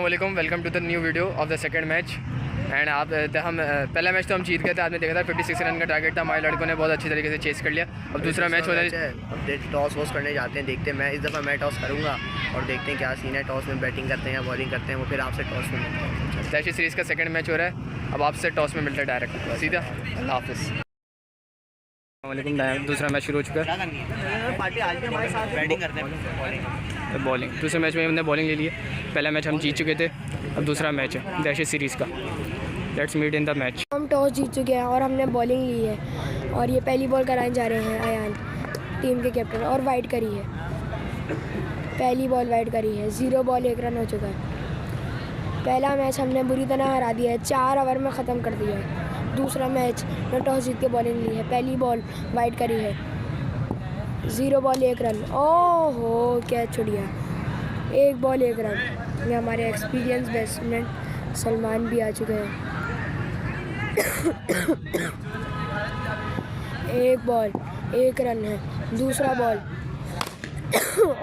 अस्सलामुअलैकुम, welcome to the new video of the second match. And हम पहला match तो हम जीत गए थे, आपने देखा था 56 रन का टारगेट था, हमारे लड़कों ने बहुत अच्छी तरीके से चेस कर लिया। अब दूसरा मैच हो रहा है, अब टॉस वॉस करने जाते हैं, देखते हैं। मैं इस दफ़ा मैं टॉस करूँगा और देखते हैं क्या सीन है। टॉस में बैटिंग करते हैं या बॉलिंग करते हैं, वो फिर आपसे टॉस में मिलते हैं। टेस्ट सीरीज़ का सेकंड मैच हो रहा है, अब आपसे टॉस में मिलता है डायरेक्ट सीधा। अल्लाह हाफिज़। दूसरा मैच शुरू हो चुका है, बैटिंग करते हैं, बॉलिंग। दूसरे मैच में हमने बॉलिंग ले ली है, पहला मैच हम जीत चुके थे, अब दूसरा मैच है टेस्ट सीरीज़ का। Let's meet in the match. हम टॉस जीत चुके हैं और हमने बॉलिंग ली है और ये पहली बॉल कराने जा रहे हैं अयान, टीम के कैप्टन, और वाइड करी है। पहली बॉल वाइड करी है, 0 बॉल 1 रन हो चुका है। पहला मैच हमने बुरी तरह हरा दिया है, 4 ओवर में ख़त्म कर दिया है। दूसरा मैच में टॉस जीत के बॉलिंग ली है, पहली बॉल वाइड करी है, 0 बॉल 1 रन। ओहो, कैच छुड़ गया, 1 बॉल 1 रन। ये हमारे एक्सपीरियंस बैट्समैन सलमान भी आ चुके हैं। 1 बॉल 1 रन है, दूसरा बॉल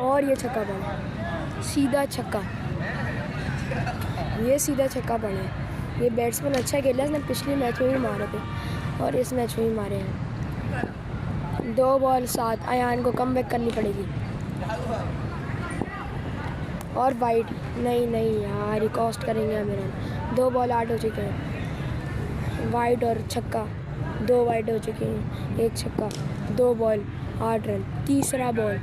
और ये छक्का पड़ा, सीधा छक्का, ये सीधा छक्का पड़ा है। ये बैट्समैन अच्छा खेला, इसने पिछले मैच में भी मारे थे और इस मैच में भी मारे हैं। 2 बॉल 7, अयान को कमबैक करनी पड़ेगी। और वाइड नहीं यार, रिकॉस्ट करेंगे हमें रन। 2 बॉल 8 हो चुके हैं, वाइड और छक्का, 2 वाइड हो चुके हैं, 1 छक्का, 2 बॉल 8 रन। तीसरा बॉल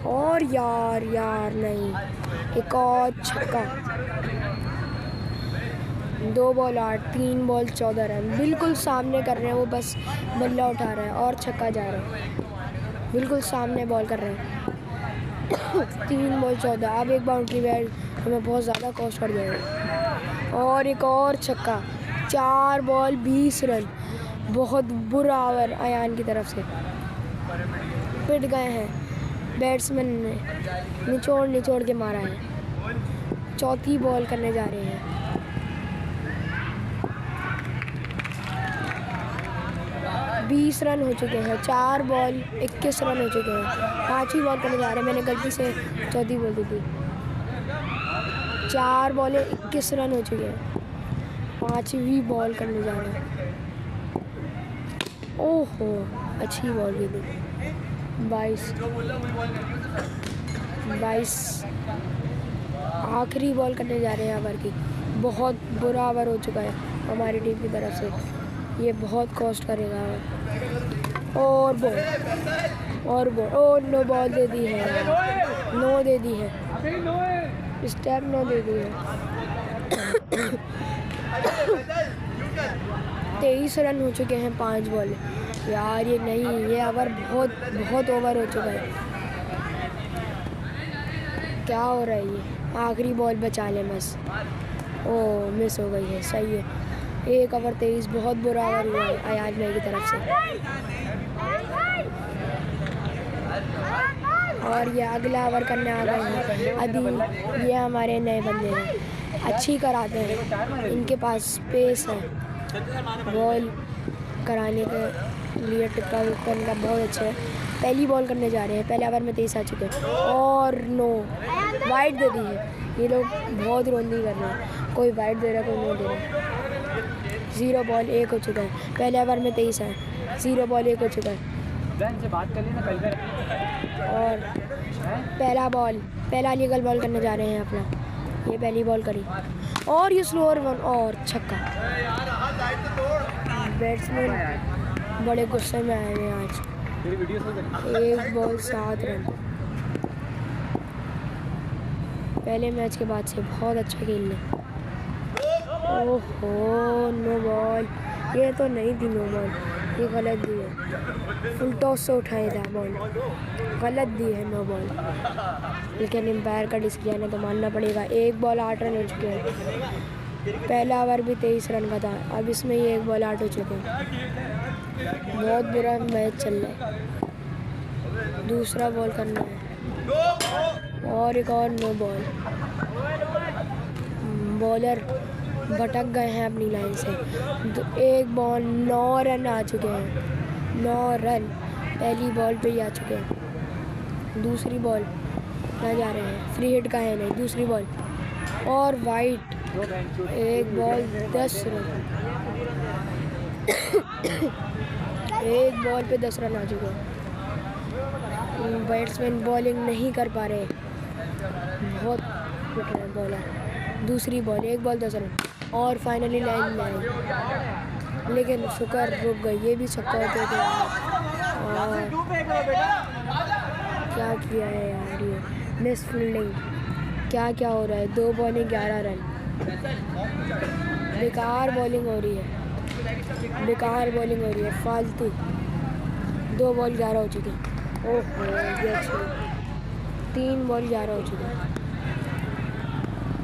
और यार नहीं, एक और छक्का, 2 बॉल 8, 3 बॉल 14 रन। बिल्कुल सामने कर रहे हैं वो, बस बल्ला उठा रहा है और छक्का जा रहा है। बिल्कुल सामने बॉल कर रहे हैं। 3 बॉल 14, अब एक बाउंड्री बैट हमें बहुत ज़्यादा कॉस्ट कर जाएगा। और एक और छक्का, 4 बॉल 20 रन। बहुत बुरा ओवर अयान की तरफ से, पिट गए हैं बैट्समैन ने, निचोड़ के मारा है। चौथी बॉल करने जा रहे हैं, 20 रन हो चुके हैं। 4 बॉल 21 रन हो चुके हैं। 5वीं बॉल करने जा रहे हैं, मैंने गलती से चौथी बोल दी थी। 4 बॉल 21 रन हो चुके हैं, 5वीं बॉल करने जा रहे हैं। ओहो, अच्छी बॉल भी दी, 22 आखिरी बॉल करने जा रहे हैं ओवर की। बहुत बुरा ओवर हो चुका है हमारी टीम की तरफ से, ये बहुत कॉस्ट करेगा। और बॉल नो बॉल दे दी है, नो दे दी है, स्टेप नो दे दी है। 23 रन हो चुके हैं 5 बॉल। यार ये नहीं, ये ओवर बहुत ओवर हो चुका है। क्या हो रहा है ये, आखिरी बॉल बचा ले बस। ओह, मिस हो गई है, सही है। 1 ओवर 23, बहुत बुरा ओवर हुआ है अयान भाई की तरफ से। और ये अगला ओवर करने आ गए हैं अभी। ये हमारे नए बंदे हैं, अच्छी कराते हैं, इनके पास स्पेस है बॉल कराने के लिए। टिक्का का बहुत अच्छा है। पहली बॉल करने जा रहे हैं, पहले ओवर में 23 आ चुके हैं और नो, वाइड दे दी है। ये लोग बहुत रोंदी कर रहे हैं, कोई वाइड दे रहा है, कोई नो दे रहा है। 0 बॉल 1 हो चुका है, पहले ओवर में 23 है, 0 बॉल 1 हो चुका है। और पहला लीगल बॉल करने जा रहे हैं अपना। ये पहली बॉल करी और ये स्लोअर वन और छक्का। बैट्समैन बड़े गुस्से में आए हैं आज। 1 बॉल 7 रन। पहले मैच के बाद से बहुत अच्छा खेल रहे। ओहो, नो बॉल, ये तो नहीं थी नो बॉल, ये गलत दी है। फुल टॉस से उठाया था बॉल, गलत दी है नो बॉल। लेकिन एम्पायर का डिसीजन है तो मानना पड़ेगा। 1 बॉल 8 रन हो चुके हैं। पहला ओवर भी 23 रन का था, अब इसमें ही 1 बॉल 8 हो चुके हैं। बहुत बुरा मैच चल रहा है। दूसरा बॉल करना है और एक और नो बॉल। बॉलर भटक गए हैं अपनी लाइन से। 1 बॉल 9 रन आ चुके हैं, 9 रन पहली बॉल पे ही आ चुके हैं। दूसरी बॉल ना जा रहे हैं, फ्री हिट का है नहीं। दूसरी बॉल और वाइट, एक बॉल 10 रन। एक बॉल पे 10 रन आ चुके हैं। बैट्समैन बॉलिंग नहीं कर पा रहे, बहुत फिट है बॉलर। दूसरी बॉल, एक बॉल 10 रन और फाइनली लाइन में आई, लेकिन शुक्र रुक गई। ये भी छक्का होते थे और क्या किया है यार, ये मिस फील्डिंग। क्या क्या हो रहा है, 2 बॉलें 11 रन। बेकार बॉलिंग हो रही है, बेकार बॉलिंग हो रही है, फालतू। 2 बॉल 11 हो चुके हैं। ओहो ये अच्छी, 3 बॉल 11 हो चुके हैं।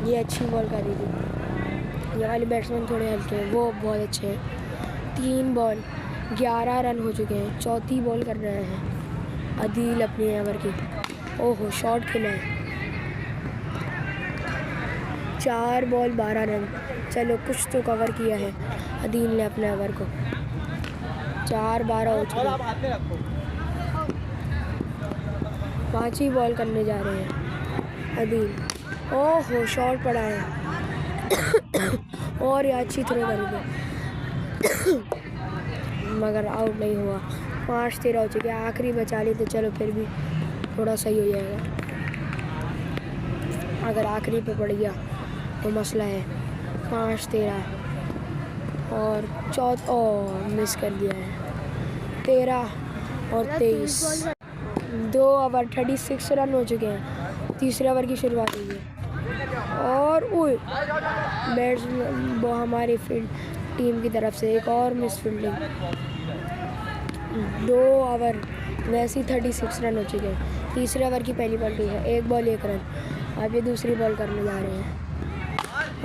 ये अच्छी बॉल कर रही थी। ये वाले बैट्समैन थोड़े हल्के हैं, वो बहुत अच्छे हैं। 3 बॉल 11 रन हो चुके हैं। चौथी बॉल कर रहे हैं अदील अपनी ओवर की। ओहो शॉट खेला है। 4 बॉल 12 रन। चलो कुछ तो कवर किया है अदील ने अपने ओवर को। 4-12 हो चुके हैं। 5वीं बॉल करने जा रहे हैं अदील। ओहो शॉट पड़ा है और ये अच्छी थ्रो करेंगे मगर आउट नहीं हुआ। 5-13 हो चुके हैं। आखिरी बचा ली तो चलो फिर भी थोड़ा सही हो जाएगा। अगर आखिरी पे पड़ गया तो मसला है। 5-13 और मिस कर दिया है। 13 और 23। 2 ओवर 36 रन हो चुके हैं। तीसरे ओवर की शुरुआत हुई है और बैट्समैन हमारी फील्ड टीम की तरफ से एक और मिस फील्डिंग। 2 ओवर वैसे ही 36 रन हो चुके हैं। तीसरे ओवर की पहली बॉल है, 1 बॉल 1 रन। अब ये दूसरी बॉल करने जा रहे हैं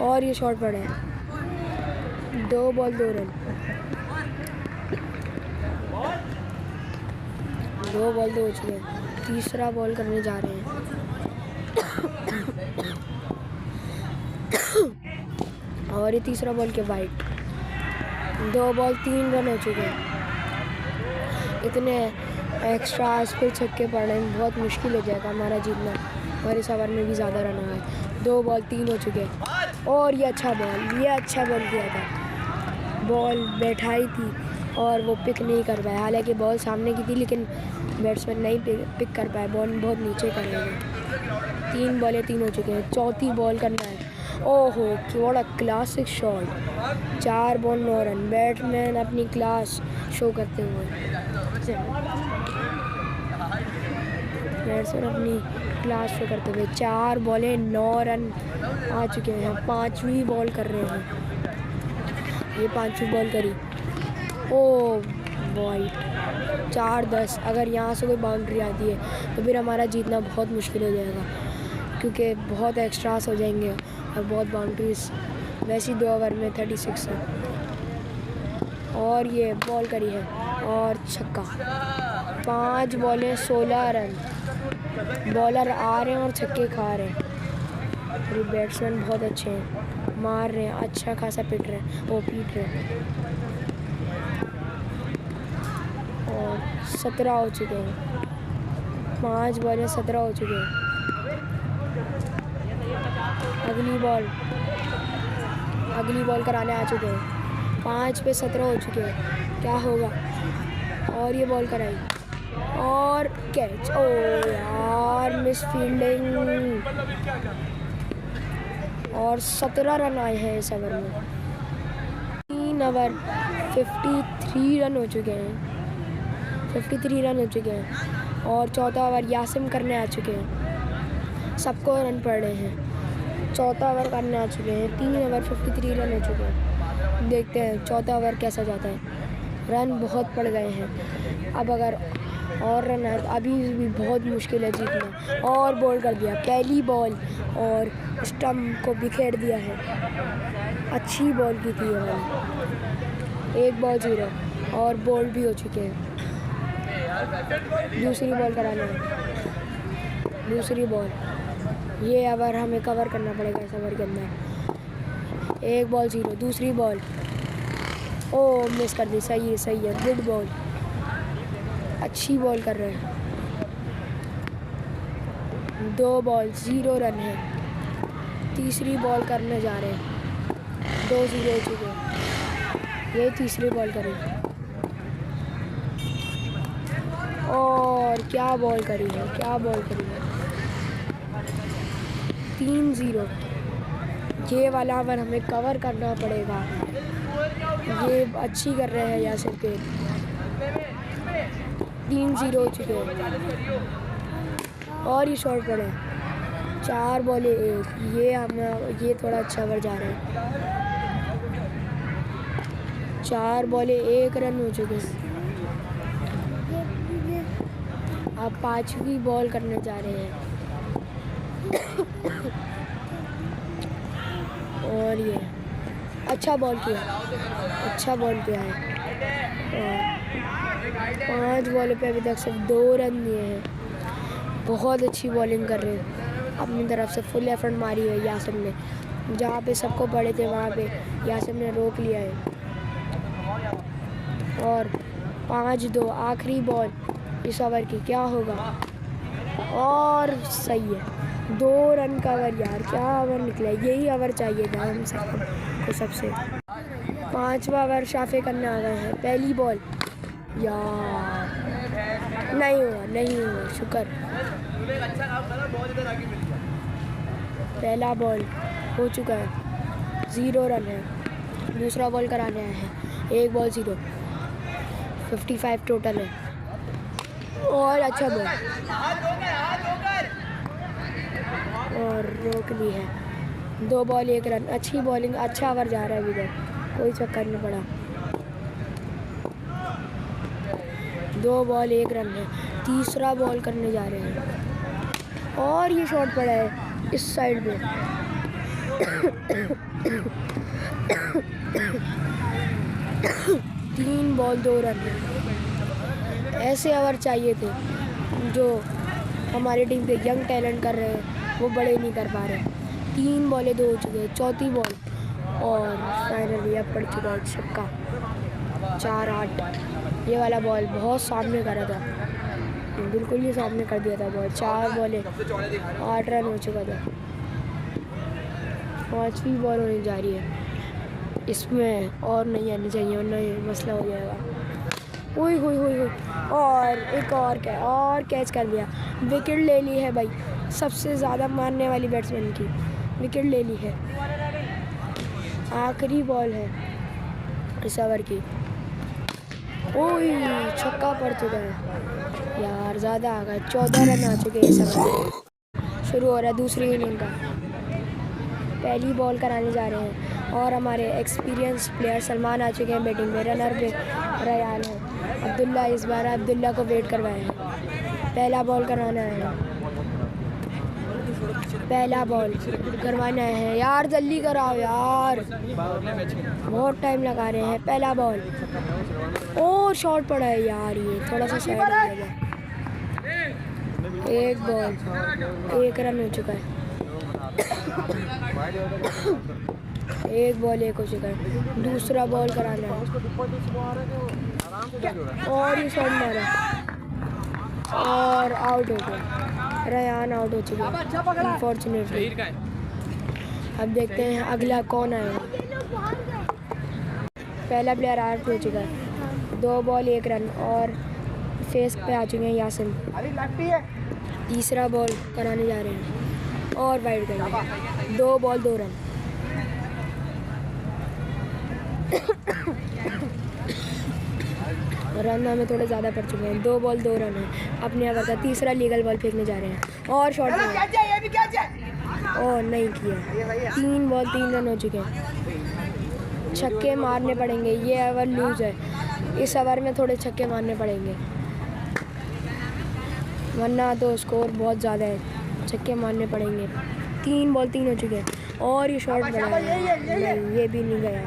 और ये शॉट पड़ा है। 2 बॉल 2 रन। 2 बॉल 2 हो चुके हैं। तीसरा बॉल करने जा रहे हैं और ये तीसरा बॉल के वाइट। 2 बॉल 3 रन हो चुके हैं। इतने एक्स्ट्रा पे छक्के पड़ने में बहुत मुश्किल हो जाएगा हमारा जीतना और इस ओवर में भी ज़्यादा रन आए। 2 बॉल 3 हो चुके हैं और ये अच्छा बॉल किया था। बॉल बैठाई थी और वो पिक नहीं कर पाया। हालांकि बॉल सामने की थी लेकिन बैट्समैन नहीं पिक कर पाया। बॉल बहुत नीचे कर रहे हैं। 3 बॉलें 3 हो चुके हैं। चौथी बॉल करना है। ओहो क्या classic shot. 4 ball 9 run. Batsman अपनी क्लास शो करते हुए, बैट्समैन अपनी क्लास शो करते हुए 4 बॉलें 9 रन आ चुके हैं। 5वीं बॉल कर रहे हैं। ये 5वीं बॉल करी। ओ वाइट। 4-10। अगर यहाँ से कोई बाउंड्री आती है तो फिर हमारा जीतना बहुत मुश्किल हो जाएगा क्योंकि बहुत एक्स्ट्रास हो जाएंगे और बहुत बाउंड्रीज। वैसे 2 ओवर में 36 है और ये बॉल करी है और छक्का। 5 बॉलें 16 रन। बॉलर आ रहे हैं और छक्के खा रहे हैं। ये बैट्समैन बहुत अच्छे हैं, मार रहे हैं, अच्छा खासा पीट रहे हैं। और 17 हो चुके हैं। 5 बॉलें 17 हो चुके हैं। अगली बॉल कराने आ चुके हैं। 5 पे 17 हो चुके हैं। क्या होगा? और ये बॉल कराई और कैच। ओ यार मिस फील्डिंग। और 17 रन आए हैं इस ओवर में। 3 ओवर 53 रन हो चुके हैं। 53 रन हो चुके हैं और चौथा ओवर यासिम करने आ चुके हैं। सबको रन पड़ रहे हैं। चौथा ओवर करने आ चुके हैं। 3 ओवर 53 रन हो चुके हैं। देखते हैं चौथा ओवर कैसा जाता है। रन बहुत पड़ गए हैं। अब अगर और रन आए तो अभी भी बहुत मुश्किल है जीतना। और बॉल कर दिया, पहली बॉल और स्टंप को बिखेर दिया है। अच्छी बॉल की थी ये वाली। 1 बॉल 0 और बॉल भी हो चुके हैं। दूसरी बॉल कराना है। दूसरी बॉल। ये ओवर हमें कवर करना पड़ेगा इस ओवर के अंदर। 1 बॉल 0। दूसरी बॉल। ओ मिस कर दी। सही है गुड बॉल। अच्छी बॉल कर रहे हैं। 2 बॉल 0 रन है। तीसरी बॉल करने जा रहे हैं। 2-0 हो चुके हैं। ये तीसरी बॉल करेंगे और क्या बॉल करी है, क्या बॉल करी है। 3-0। ये वाला ओवर हमें कवर करना पड़ेगा। ये अच्छी कर रहे हैं यासिर के। 3-0 हो चुके हैं और ये शॉट पड़े 4 बॉले 1। ये थोड़ा अच्छा ओवर जा रहा है। 4 बॉले 1 रन हो चुके हैं। अब 5वीं बॉल करने जा रहे हैं और ये अच्छा बॉल किया, अच्छा बॉल किया है। और 5 बॉलों पे अभी तक सिर्फ 2 रन दिए हैं। बहुत अच्छी बॉलिंग कर रहे हैं। अपनी तरफ से फुल एफर्ट मारी है यासिर ने। जहाँ पे सबको पड़े थे वहाँ पे यासिर ने रोक लिया है। और 5-2 आखिरी बॉल इस ओवर की, क्या होगा। और सही है, 2 रन का ओवर। यार क्या ओवर निकला, यही ओवर चाहिए था हम सबको सबसे। 5वां ओवर शाफे करने आ गए हैं। पहली बॉल यार नहीं हुआ शुक्र। पहला बॉल हो चुका है, 0 रन है। दूसरा बॉल कराने आए हैं, 1 बॉल 0, 55 टोटल है। और अच्छा बॉल और रोक ली है। 2 बॉल 1 रन। अच्छी बॉलिंग, अच्छा ओवर जा रहा है अभी तक, कोई चक्कर नहीं पड़ा। 2 बॉल 1 रन है। तीसरा बॉल करने जा रहे हैं और ये शॉट पड़ा है इस साइड में। 3 बॉल 2 रन है। ऐसे ओवर चाहिए थे जो हमारी टीम के यंग टैलेंट कर रहे हैं, वो बड़े नहीं कर पा रहे। 3 बॉलें 2 हो चुके हैं। चौथी बॉल और फाइनली अब पड़ चुका है छक्का। 4-8। ये वाला बॉल बहुत सामने करा था, बिल्कुल ही सामने कर दिया था बॉल। 4 बॉलें 8 रन हो चुका था। 5वीं बॉल होने जा रही है। इसमें और नहीं आनी चाहिए वरना ये मसला हो जाएगा। ओए होए होए होए, और एक और कैच कर लिया। विकेट ले ली है भाई, सबसे ज़्यादा मारने वाली बैट्समैन की विकेट ले ली है। आखिरी बॉल है इस ओवर की। ओए छक्का पड़ चुका है यार, ज़्यादा आ गया। 14 रन आ चुके हैं इस ओवर। शुरू हो रहा है दूसरी इनिंग का। पहली बॉल कराने जा रहे हैं और हमारे एक्सपीरियंस प्लेयर सलमान आ चुके हैं बैटिंग में। रनर पे रयान है। अब्दुल्ला इस बार अब्दुल्ला को वेट करवाए हैं। पहला बॉल कराना है, पहला बॉल करवाना है। यार जल्दी कराओ यार, बहुत टाइम लगा रहे हैं। पहला बॉल और शॉट पड़ा है यार, ये थोड़ा सा साइड हो गया। 1 बॉल 1 रन हो चुका है। 1 बॉल 1 हो चुका है। दूसरा बॉल कराना है और ये शॉट मारा और आउट हो गया। रयान आउट हो चुका है अनफॉर्चुनेटली। अब देखते हैं अगला कौन आएगा। पहला प्लेयर आउट हो चुका है। 2 बॉल 1 रन और फेस पे आ चुके हैं यासिन। तीसरा बॉल कराने जा रहे हैं और वाइड करेंगे। 2 बॉल 2 रन। रन हमें थोड़े ज़्यादा पड़ चुके हैं। 2 बॉल 2 रन है। अपने ओवर का तीसरा लीगल बॉल फेंकने जा रहे हैं और शॉट और नहीं किया। 3 बॉल 3 रन हो चुके हैं। छक्के मारने पड़ेंगे, ये ओवर लूज है। इस ओवर में थोड़े छक्के मारने पड़ेंगे वरना तो स्कोर बहुत ज़्यादा है। छक्के मारने पड़ेंगे। 3 बॉल 3 हो चुके हैं और ये शॉट बड़ा है। नहीं, ये भी नहीं गया।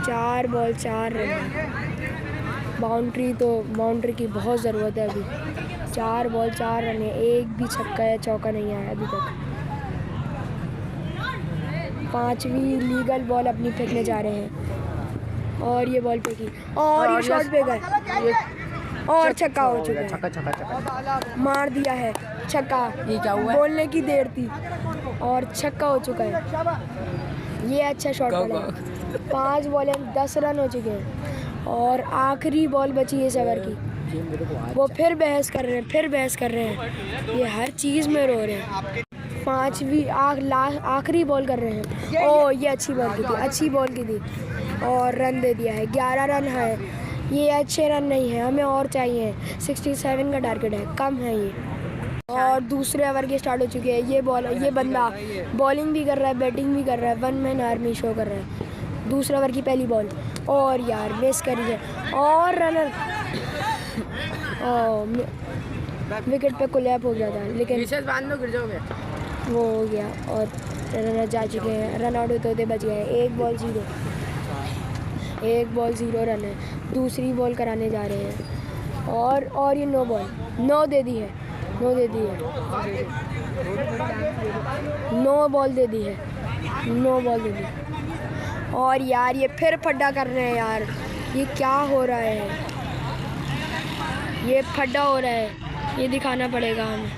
4 बॉल 4 रन। बाउंड्री की बहुत ज़रूरत है अभी। 4 बॉल 4 रन है। एक भी छक्का या चौका नहीं आया अभी तक। 5वीं लीगल बॉल अपनी फेंकने जा रहे हैं और ये बॉल फेंकी और ये शॉट पे गए और छक्का हो चुका है। मार दिया है छक्का। ये क्या हुआ? बोलने की देर थी और छक्का हो चुका है। ये अच्छा शॉट पड़ा है। 5 बॉल में 10 रन हो चुके हैं और आखिरी बॉल बची है सवर की। वो फिर बहस कर रहे हैं, ये हर चीज़ में रो रहे हैं। 5वीं आखिरी बॉल कर रहे हैं। ओ ये अच्छी बॉल की थी और रन दे दिया है। 11 रन है, ये अच्छे रन नहीं है, हमें और चाहिए। 67 का टारगेट है, कम है ये। और दूसरे ओवर के स्टार्ट हो चुके हैं। ये बंदा बॉलिंग भी कर रहा है, बैटिंग भी कर रहा है, 1 मैन आर्मी शो कर रहा है। दूसरे ओवर की पहली बॉल और यार मिस करी है और रनर विकेट पे कोलैप हो गया था, लेकिन वो हो गया और रनर जा चुके हैं। रन आउट होते होते बच गए। 1 बॉल 0 रन है। दूसरी बॉल कराने जा रहे हैं और ये 9 दे दी है। 9 बॉल दे दी है। और यार ये फिर फड्डा कर रहे हैं यार, ये क्या हो रहा है? ये फड्डा हो रहा है, ये दिखाना पड़ेगा हमें।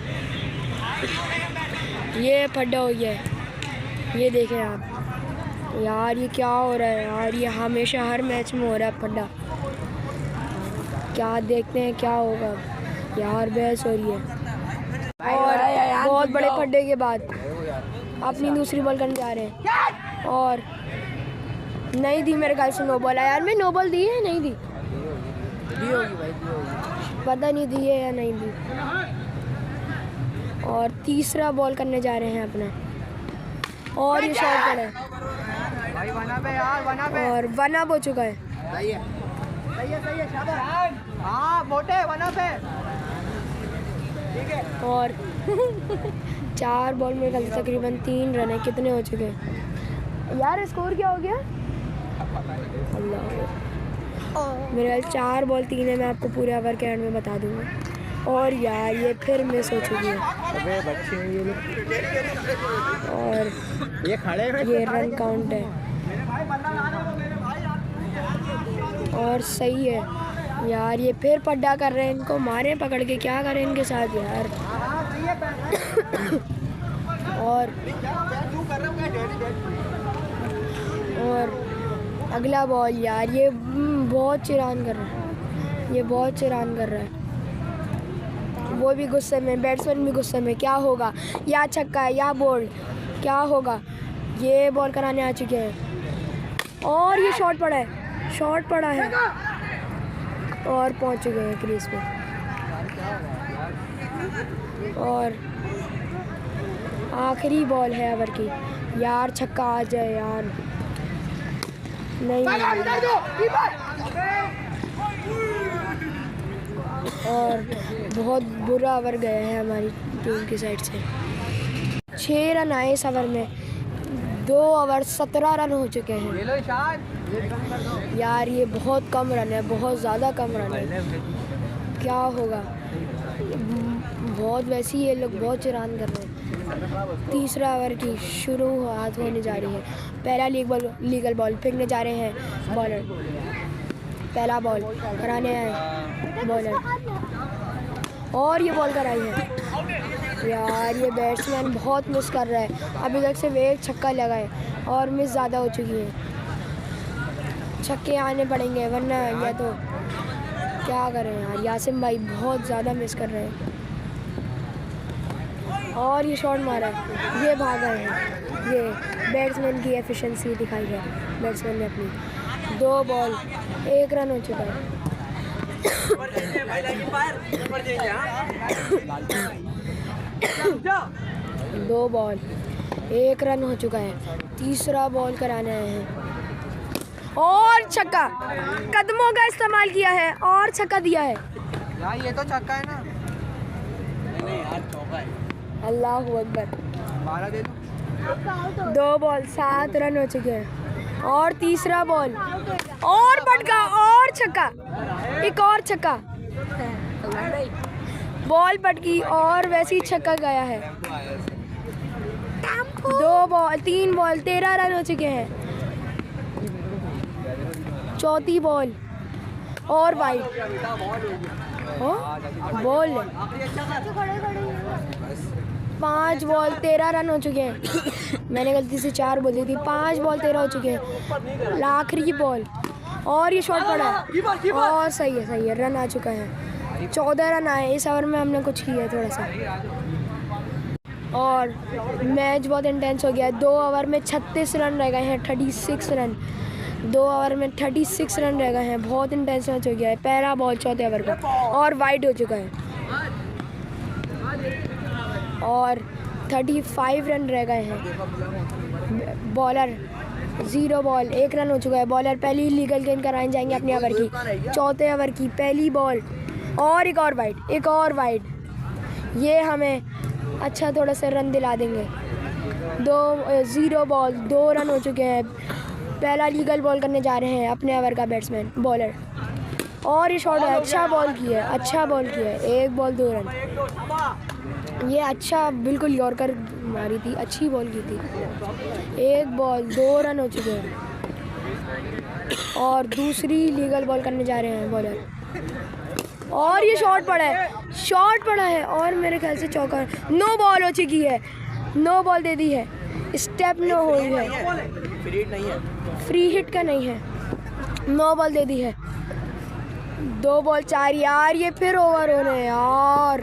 ये फड्डा हो गया है, ये देखें आप यार, ये क्या हो रहा है यार? ये हमेशा हर मैच में हो रहा है फड्डा। क्या देखते हैं क्या होगा यार। बहस हो रही है और बहुत बड़े फड्डे के बाद अपनी दूसरी बॉल करने जा रहे हैं और नहीं दी मेरे ख्याल से। 9 बॉल है यार, मैं 9 बॉल दी है नहीं दी होगी भाई, पता नहीं दी है या नहीं दी। और तीसरा बॉल करने जा रहे हैं अपना और ये शॉट पड़ा है और 1 अप हो चुका है। और 4 बॉल में कल तकरीबन 3 रन है। कितने हो चुके हैं यार? स्कोर क्या हो गया? अल्लाह, मेरे ख्याल 4 बॉल 3 है। मैं आपको पूरे ओवर के एंड में बता दूंगा। और यार ये फिर मिस हो चुकी है और ये रन काउंट है और सही है यार। ये फिर पड्डा कर रहे हैं, इनको मारें पकड़ के, क्या करें इनके साथ यार। और अगला बॉल यार, ये बहुत चिरान कर रहा है। वो भी गुस्से में, बैट्समैन भी गुस्से में। क्या होगा? या छक्का है या बोल्ड, क्या होगा? ये बॉल कराने आ चुके हैं और ये शॉट पड़ा है और पहुंच चुके हैं क्रीज पे। और आखिरी बॉल है ओवर की यार, छक्का आ जाए यार। नहीं और बहुत बुरा ओवर गया है हमारी टीम की साइड से। 6 रन आए इस ओवर में, 2 ओवर 17 रन हो चुके हैं यार। ये बहुत कम रन है, बहुत ज़्यादा कम रन है। क्या होगा? बहुत वैसे ही ये लोग बहुत चिरान कर रहे हैं। तीसरा ओवर की शुरुआत होने जा रही है। पहला लीगल बॉल फेंकने जा रहे हैं बॉलर। पहला बॉल कराने हैं बॉलर और ये बॉल कराई है यार। ये बैट्समैन बहुत मिस कर रहा है। अभी तक सिर्फ 1 छक्का लगा है और मिस ज़्यादा हो चुकी है। छक्के आने पड़ेंगे वरना या तो क्या करें यार। यासिम भाई बहुत ज़्यादा मिस कर रहे हैं और ये शॉट मारा है, ये भागा है। ये बैट्समैन की एफिशिएंसी दिखाई है बैट्समैन ने अपनी। 2 बॉल 1 रन हो चुका है। 2 बॉल 1 रन हो चुका है। तीसरा बॉल कराने आए हैं और छक्का, कदमों का इस्तेमाल किया है और छक्का दिया है यार। ये तो छक्का है ना? नहीं यार, चौका है। अल्लाहू अकबर। 2 बॉल 7 रन हो चुके हैं और तीसरा बॉल और पटका और छक्का, एक और छक्का। बॉल पटकी और वैसे ही छक्का गया है। 2 बॉल 3 बॉल 13 रन हो चुके हैं। चौथी बॉल और वाइड बॉल 5 बॉल 13 रन हो चुके हैं। मैंने गलती से 4 बोल दी थी। 5 बॉल 13 हो चुके हैं। आखिरी बॉल और ये शॉट पड़ा है और सही है रन आ चुका है। 14 रन आए इस ओवर में। हमने कुछ किया थोड़ा सा और मैच बहुत इंटेंस हो गया है। 2 ओवर में 36 रन रह गए हैं। 36 रन 2 ओवर में 36 रन रह गए हैं। बहुत इंटेंस मैच हो गया है। पहला बॉल चौथे ओवर का और वाइड हो चुका है और 35 रन रह गए हैं। बॉलर 0 बॉल 1 रन हो चुका है। बॉलर पहली लीगल गेंद कराने जाएंगे अपने ओवर की। चौथे ओवर की पहली बॉल और एक और वाइड ये हमें अच्छा थोड़ा सा रन दिला देंगे। 0 बॉल 2 रन हो चुके हैं। पहला लीगल बॉल करने जा रहे हैं अपने ओवर का बैट्समैन बॉलर और ये शॉट है। अच्छा बॉल किया है। 1 बॉल 2 रन। ये अच्छा बिल्कुल यॉर्कर मारी थी। अच्छी बॉल की थी। 1 बॉल 2 रन हो चुके हैं और दूसरी लीगल बॉल करने जा रहे हैं बॉलर और ये शॉट पड़ा है और मेरे ख्याल से चौका। 9 बॉल हो चुकी है। 9 बॉल दे दी है। स्टेप नो हुई है। फ्री हिट का नहीं है। 9 बॉल दे दी है। 2 बॉल 4 यार ये फिर ओवर हो रहे हैं यार।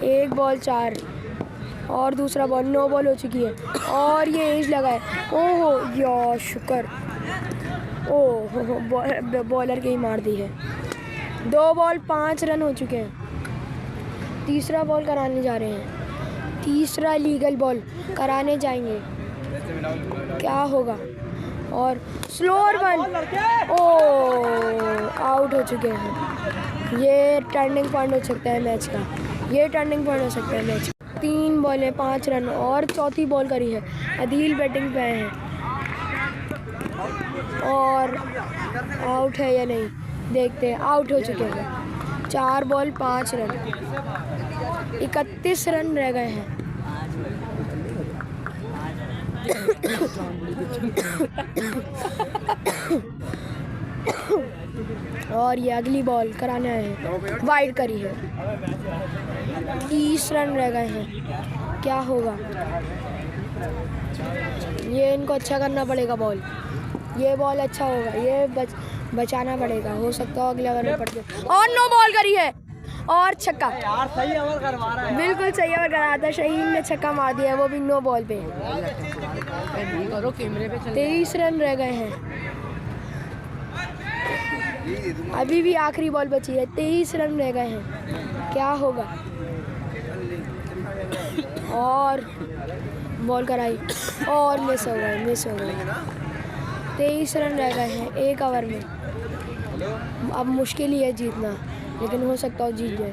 1 बॉल 4 और दूसरा बॉल 9 बॉल हो चुकी है और ये एज लगा है। ओहो यार शुक्र। ओह बॉलर के ही मार दी है। 2 बॉल 5 रन हो चुके हैं। तीसरा बॉल कराने जा रहे हैं। तीसरा लीगल बॉल कराने जाएंगे। क्या होगा और स्लोअर वन आउट हो चुके हैं। ये टर्निंग पॉइंट हो सकता है मैच का। 3 बॉलें 5 रन और चौथी बॉल करी है। अदील बैटिंग पे आए हैं और आउट है या नहीं देखते हैं। आउट हो चुके हैं। 4 बॉल 5 रन 31 रन रह गए हैं। और ये अगली बॉल कराने आए हैं। वाइड करी है। 30 रन रह गए हैं। क्या होगा ये इनको अच्छा करना पड़ेगा बॉल। ये बॉल अच्छा होगा। ये बचाना पड़ेगा। हो सकता है अगले ओवर में पड़ जाए और 9 बॉल करी है और छक्का। यार सही ओवर करवा रहा है। बिल्कुल सही ओवर कराया था। शहीन ने छक्का मार दिया है वो भी 9 बॉल पे। 23 रन रह गए हैं। अभी भी आखिरी बॉल बची है। 23 रन रह गए हैं। क्या होगा और बॉल कराई और मिस हो गए। 23 रन रह गए हैं 1 ओवर में। अब मुश्किल ही है जीतना लेकिन हो सकता है जीत जाए।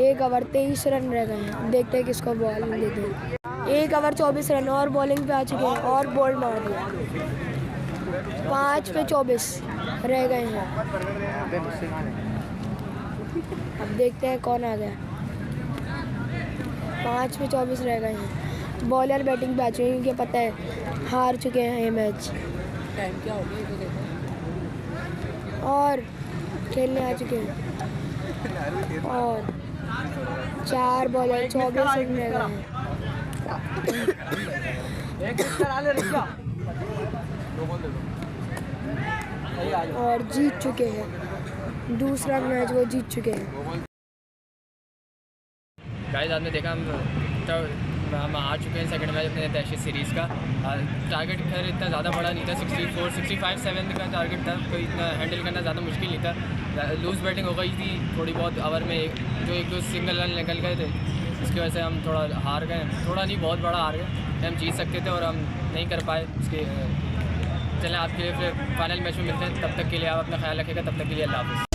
1 ओवर 23 रन रह गए हैं। देखते हैं किसको बॉल देते हैं। 1 ओवर 24 रन और बॉलिंग पे आ चुके हैं और बॉल मार दिया। 5 पे 24 रह गए हैं। अब देखते हैं कौन आ गया। 5 पे 24 रह गए हैं। बॉलर बैटिंग पे आ चुके हैं क्योंकि पता है हार चुके हैं ये मैच। और खेलने आ चुके हैं और 4 बॉलर 24 रन रह गए हैं और जीत चुके हैं। दूसरा मैच वो जीत चुके हैं। गाइस आपने देखा हम आ चुके हैं सेकंड मैच अपने एशिया सीरीज़ का। टारगेट खैर इतना ज़्यादा बड़ा नहीं था। 64, 65, 7 का टारगेट था। कोई इतना हैंडल करना ज़्यादा मुश्किल नहीं था। लूज़ बैटिंग हो गई थी थोड़ी बहुत ओवर में। जो 1-2 सिंगल रन निकल गए थे इसकी वजह से हम थोड़ा हार गए। थोड़ा नहीं बहुत बड़ा हार गए। हम जीत सकते थे और हम नहीं कर पाए। इसके चलें आपके लिए फिर फाइनल मैच में मिलते हैं। तब तक के लिए आप अपना ख्याल रखिएगा। तब तक के लिए अल्लाह हाफ़िज़।